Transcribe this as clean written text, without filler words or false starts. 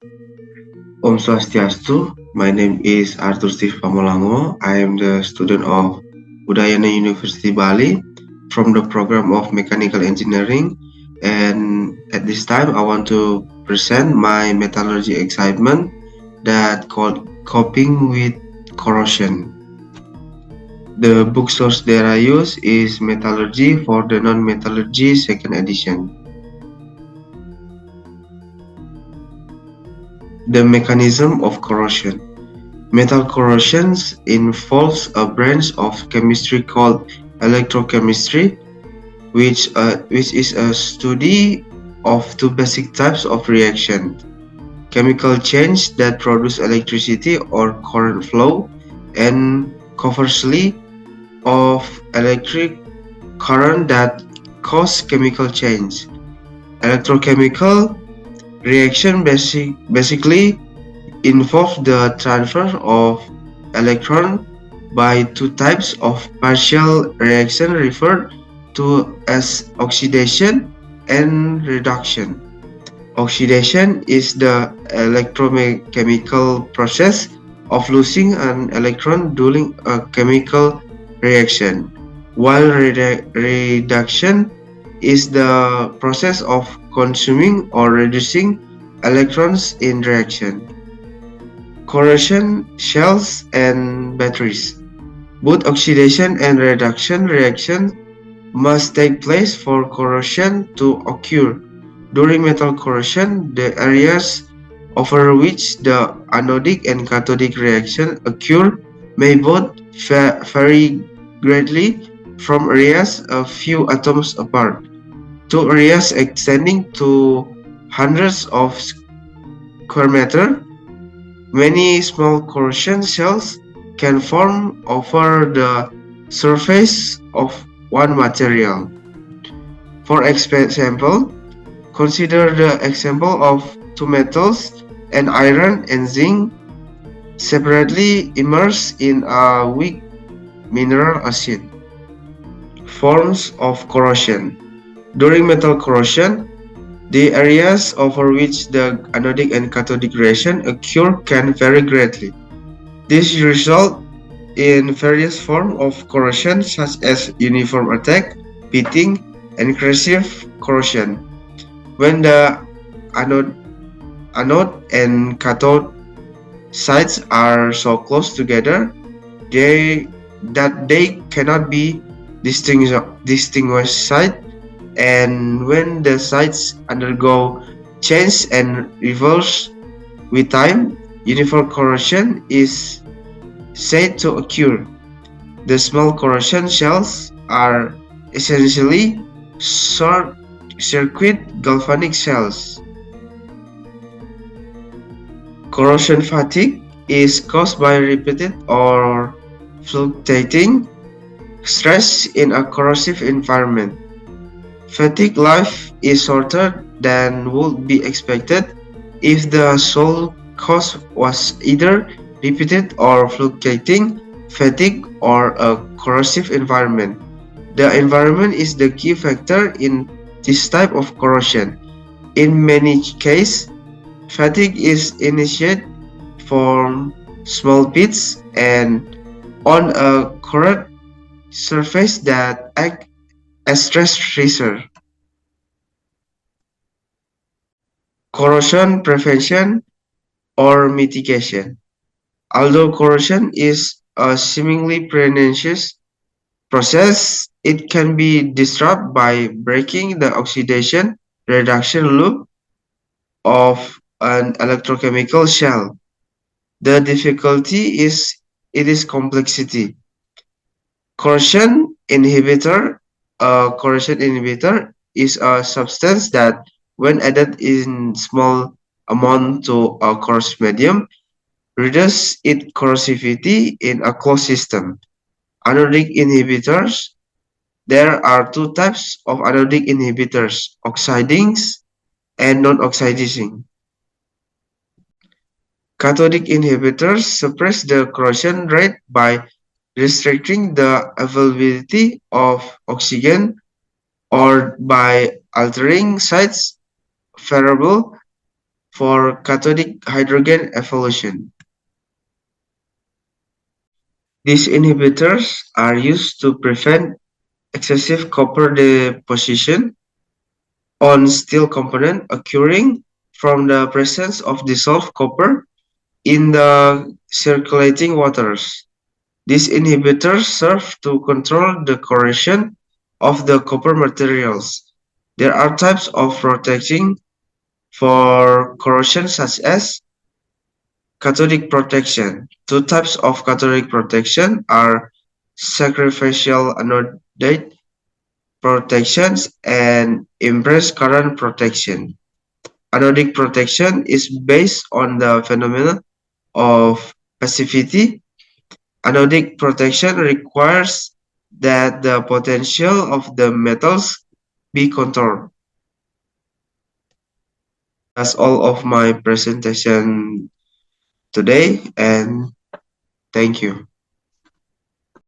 Om Swastiastu. My name is Arthur Steve Pamolango. I am the student of Udayana University Bali from the program of Mechanical Engineering. And at this time, I want to present my metallurgy excitement that called Coping with Corrosion. The book source that I use is Metallurgy for the Non-Metallurgy second edition. The mechanism of corrosion. Metal corrosion involves a branch of chemistry called electrochemistry, which is a study of two basic types of reaction: chemical change that produce electricity or current flow, and conversely, of electric current that cause chemical change. Electrochemical reaction basically involve the transfer of electron by two types of partial reaction referred to as oxidation and reduction. Oxidation is the electrochemical process of losing an electron during a chemical reaction, while reduction is the process of consuming or reducing electrons in reaction. Corrosion shells and batteries. Both oxidation and reduction reactions must take place for corrosion to occur. During metal corrosion, the areas over which the anodic and cathodic reaction occur may both vary greatly from areas a few atoms apart to areas extending to hundreds of square meters. Many small corrosion cells can form over the surface of one material. For example, consider the example of two metals, an iron and zinc, separately immersed in a weak mineral acid. Forms of corrosion. During metal corrosion, the areas over which the anodic and cathodic reaction occur can vary greatly. This results in various forms of corrosion such as uniform attack, pitting, and corrosive corrosion. When the anode and cathode sides are so close together that they cannot be distinguished side, and when the sides undergo change and reverse with time, uniform corrosion is said to occur. The small corrosion shells are essentially short circuit galvanic cells. Corrosion fatigue is caused by repeated or fluctuating stress in a corrosive environment. Fatigue life is shorter than would be expected if the sole cause was either repeated or fluctuating fatigue or a corrosive environment. The environment is the key factor in this type of corrosion. In many cases, fatigue is initiated from small pits and on a corrode surface that act as stress resistor. Corrosion prevention or mitigation. Although corrosion is a seemingly pernicious process, it can be disrupted by breaking the oxidation reduction loop of an electrochemical shell. The difficulty is its complexity. Corrosion inhibitor. A corrosion inhibitor is a substance that, when added in small amount to a corrosive medium, reduces its corrosivity in a closed system. Anodic inhibitors. There are two types of anodic inhibitors: oxiding and non-oxidizing. Cathodic inhibitors suppress the corrosion rate by restricting the availability of oxygen or by altering sites variable for cathodic hydrogen evolution. These inhibitors are used to prevent excessive copper deposition on steel component occurring from the presence of dissolved copper in the circulating waters. These inhibitors serve to control the corrosion of the copper materials. There are types of protecting for corrosion such as cathodic protection. Two types of cathodic protection are sacrificial anodate protections and impressed current protection. Anodic protection is based on the phenomenon of passivity. Anodic protection requires that the potential of the metals be controlled. That's all of my presentation today, and thank you.